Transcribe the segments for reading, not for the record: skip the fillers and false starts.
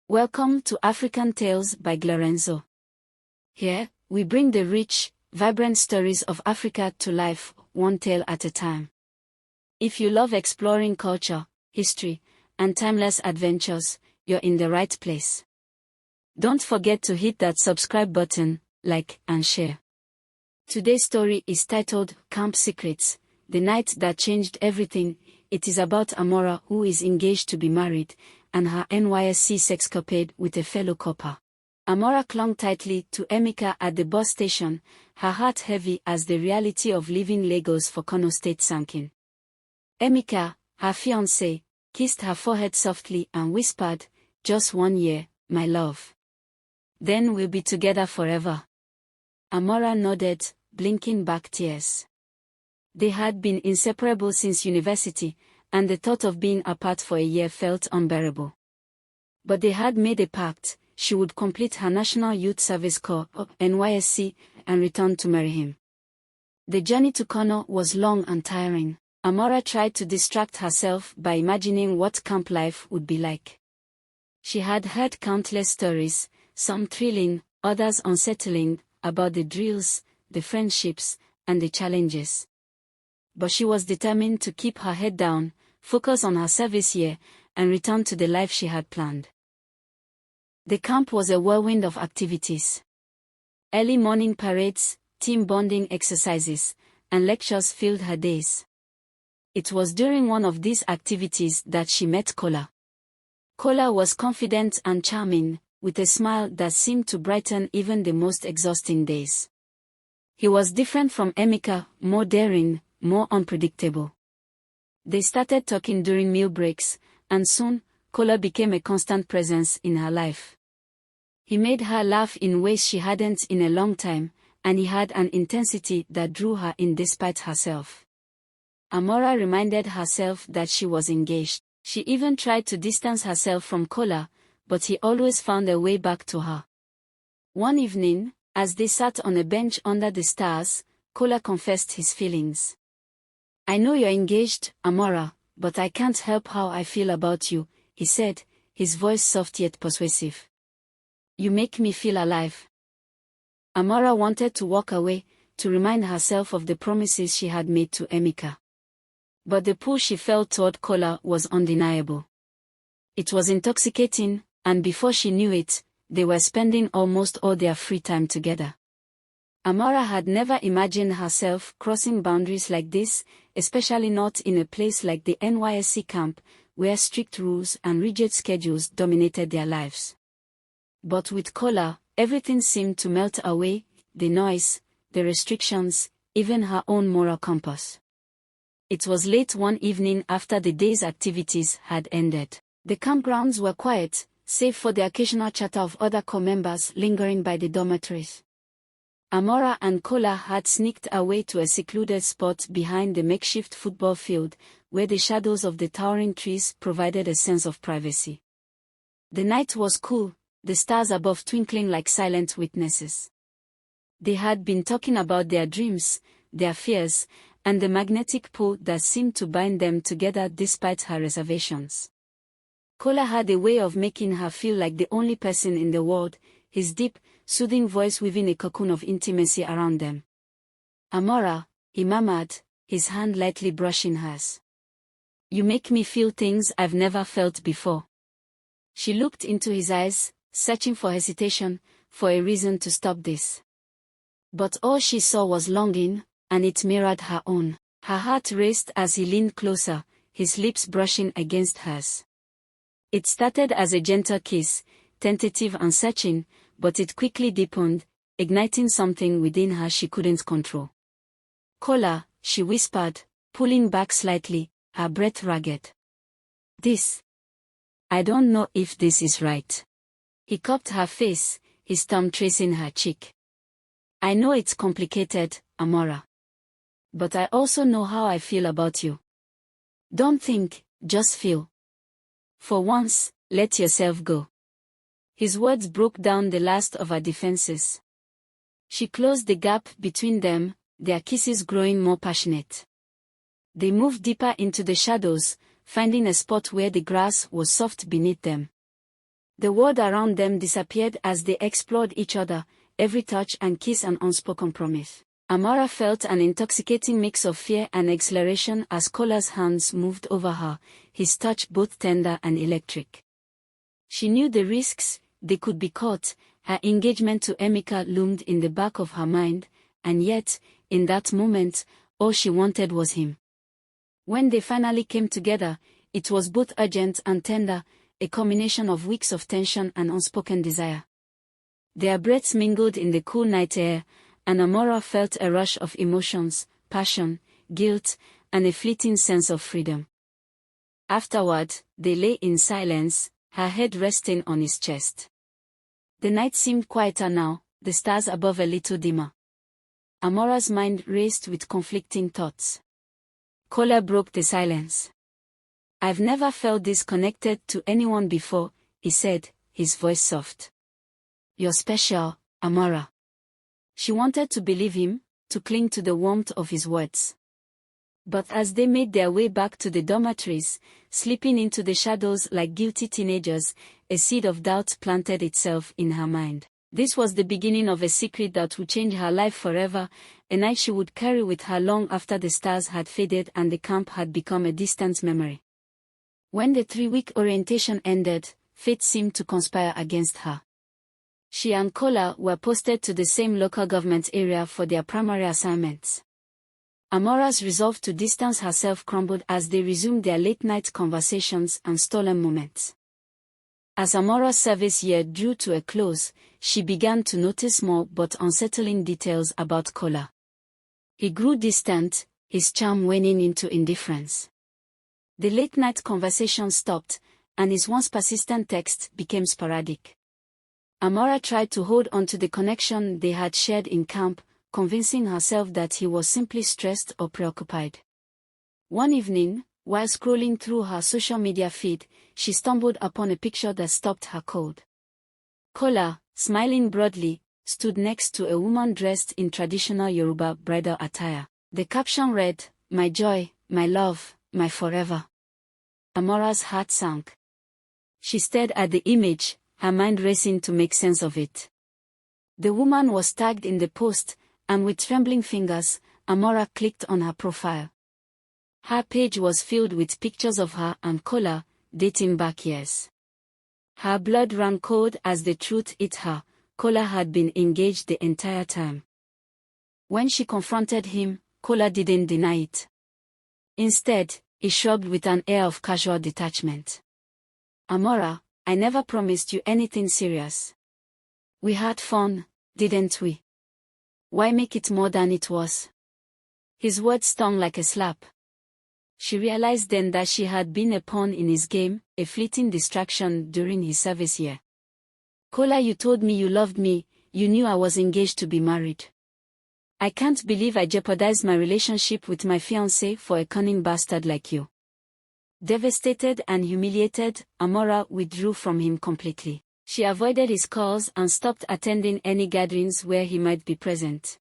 Welcome to African Tales by Lorenzo. Here, we bring the rich, vibrant stories of Africa to life, one tale at a time. If you love exploring culture, history, and timeless adventures, you're in the right place. Don't forget to hit that subscribe button, like, and share. Today's story is titled Camp Secrets, the night that changed everything. It is about Amora, who is engaged to be married, and her NYSC sexcapade with a fellow copper. Amora clung tightly to Emeka at the bus station, her heart heavy as the reality of leaving Lagos for Kano State sank in. Emeka, her fiancé, kissed her forehead softly and whispered, "Just 1 year, my love. Then we'll be together forever." Amora nodded, blinking back tears. They had been inseparable since university, and the thought of being apart for a year felt unbearable. But they had made a pact: she would complete her National Youth Service Corps, NYSC, and return to marry him. The journey to Kano was long and tiring. Amora tried to distract herself by imagining what camp life would be like. She had heard countless stories, some thrilling, others unsettling, about the drills, the friendships, and the challenges. But she was determined to keep her head down, focus on her service year, and return to the life she had planned. The camp was a whirlwind of activities. Early morning parades, team bonding exercises, and lectures filled her days. It was during one of these activities that she met Kola. Kola was confident and charming, with a smile that seemed to brighten even the most exhausting days. He was different from Emeka, more daring, more unpredictable. They started talking during meal breaks, and soon, Kola became a constant presence in her life. He made her laugh in ways she hadn't in a long time, and he had an intensity that drew her in despite herself. Amora reminded herself that she was engaged. She even tried to distance herself from Kola, but he always found a way back to her. One evening, as they sat on a bench under the stars, Kola confessed his feelings. "I know you're engaged, Amora, but I can't help how I feel about you," he said, his voice soft yet persuasive. "You make me feel alive." Amora wanted to walk away, to remind herself of the promises she had made to Emeka. But the pull she felt toward Kola was undeniable. It was intoxicating, and before she knew it, they were spending almost all their free time together. Amora had never imagined herself crossing boundaries like this, especially not in a place like the NYSC camp, where strict rules and rigid schedules dominated their lives. But with Kola, everything seemed to melt away: the noise, the restrictions, even her own moral compass. It was late one evening after the day's activities had ended. The campgrounds were quiet, save for the occasional chatter of other corps members lingering by the dormitories. Amora and Kola had sneaked away to a secluded spot behind the makeshift football field, where the shadows of the towering trees provided a sense of privacy. The night was cool, the stars above twinkling like silent witnesses. They had been talking about their dreams, their fears, and the magnetic pull that seemed to bind them together despite her reservations. Kola had a way of making her feel like the only person in the world, his deep, soothing voice weaving a cocoon of intimacy around them. "Amora," he murmured, his hand lightly brushing hers. "You make me feel things I've never felt before." She looked into his eyes, searching for hesitation, for a reason to stop this. But all she saw was longing, and it mirrored her own. Her heart raced as he leaned closer, his lips brushing against hers. It started as a gentle kiss, tentative and searching, but it quickly deepened, igniting something within her she couldn't control. "Kola," she whispered, pulling back slightly, her breath ragged. I don't know if this is right." He cupped her face, his thumb tracing her cheek. "I know it's complicated, Amora. But I also know how I feel about you. Don't think, just feel. For once, let yourself go." His words broke down the last of her defenses. She closed the gap between them, their kisses growing more passionate. They moved deeper into the shadows, finding a spot where the grass was soft beneath them. The world around them disappeared as they explored each other, every touch and kiss an unspoken promise. Amora felt an intoxicating mix of fear and exhilaration as Kola's hands moved over her, his touch both tender and electric. She knew the risks, they could be caught. Her engagement to Emeka loomed in the back of her mind, and yet, in that moment, all she wanted was him. When they finally came together, it was both urgent and tender, a combination of weeks of tension and unspoken desire. Their breaths mingled in the cool night air, and Amora felt a rush of emotions, passion, guilt, and a fleeting sense of freedom. Afterward, they lay in silence, her head resting on his chest. The night seemed quieter now, the stars above a little dimmer. Amora's mind raced with conflicting thoughts. Kola broke the silence. "I've never felt this connected to anyone before," he said, his voice soft. "You're special, Amora." She wanted to believe him, to cling to the warmth of his words. But as they made their way back to the dormitories, slipping into the shadows like guilty teenagers, a seed of doubt planted itself in her mind. This was the beginning of a secret that would change her life forever, a night she would carry with her long after the stars had faded and the camp had become a distant memory. When the 3-week orientation ended, fate seemed to conspire against her. She and Kola were posted to the same local government area for their primary assignments. Amora's resolve to distance herself crumbled as they resumed their late-night conversations and stolen moments. As Amora's service year drew to a close, she began to notice more but unsettling details about Kola. He grew distant, his charm waning into indifference. The late-night conversation stopped, and his once persistent texts became sporadic. Amora tried to hold on to the connection they had shared in camp, convincing herself that he was simply stressed or preoccupied. One evening, while scrolling through her social media feed, she stumbled upon a picture that stopped her cold. Kola, smiling broadly, stood next to a woman dressed in traditional Yoruba bridal attire. The caption read, "My joy, my love, my forever." Amora's heart sank. She stared at the image, her mind racing to make sense of it. The woman was tagged in the post, and with trembling fingers, Amora clicked on her profile. Her page was filled with pictures of her and Kola, dating back years. Her blood ran cold as the truth hit her. Kola had been engaged the entire time. When she confronted him, Kola didn't deny it. Instead, he shrugged with an air of casual detachment. "Amora, I never promised you anything serious. We had fun, didn't we? Why make it more than it was?" His words stung like a slap. She realized then that she had been a pawn in his game, a fleeting distraction during his service year. "Kola, you told me you loved me, you knew I was engaged to be married. I can't believe I jeopardized my relationship with my fiancé for a cunning bastard like you." Devastated and humiliated, Amora withdrew from him completely. She avoided his calls and stopped attending any gatherings where he might be present.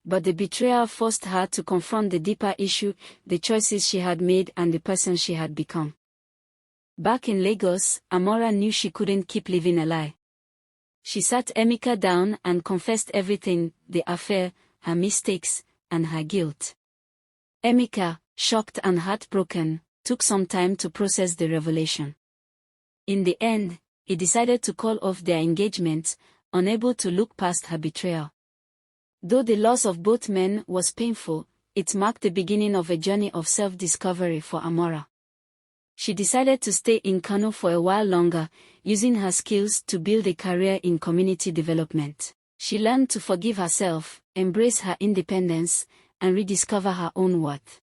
But the betrayal forced her to confront the deeper issue, the choices she had made and the person she had become. Back in Lagos, Amora knew she couldn't keep living a lie. She sat Emeka down and confessed everything, the affair, her mistakes, and her guilt. Emeka, shocked and heartbroken, took some time to process the revelation. In the end, he decided to call off their engagement, unable to look past her betrayal. Though the loss of both men was painful, it marked the beginning of a journey of self-discovery for Amora. She decided to stay in Kano for a while longer, using her skills to build a career in community development. She learned to forgive herself, embrace her independence, and rediscover her own worth.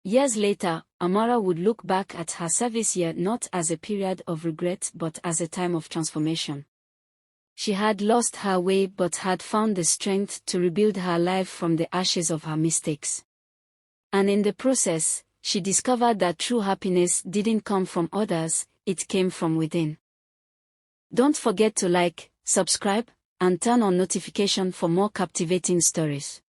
Years later, Amora would look back at her service year not as a period of regret but as a time of transformation. She had lost her way but had found the strength to rebuild her life from the ashes of her mistakes. And in the process, she discovered that true happiness didn't come from others, it came from within. Don't forget to like, subscribe, and turn on notification for more captivating stories.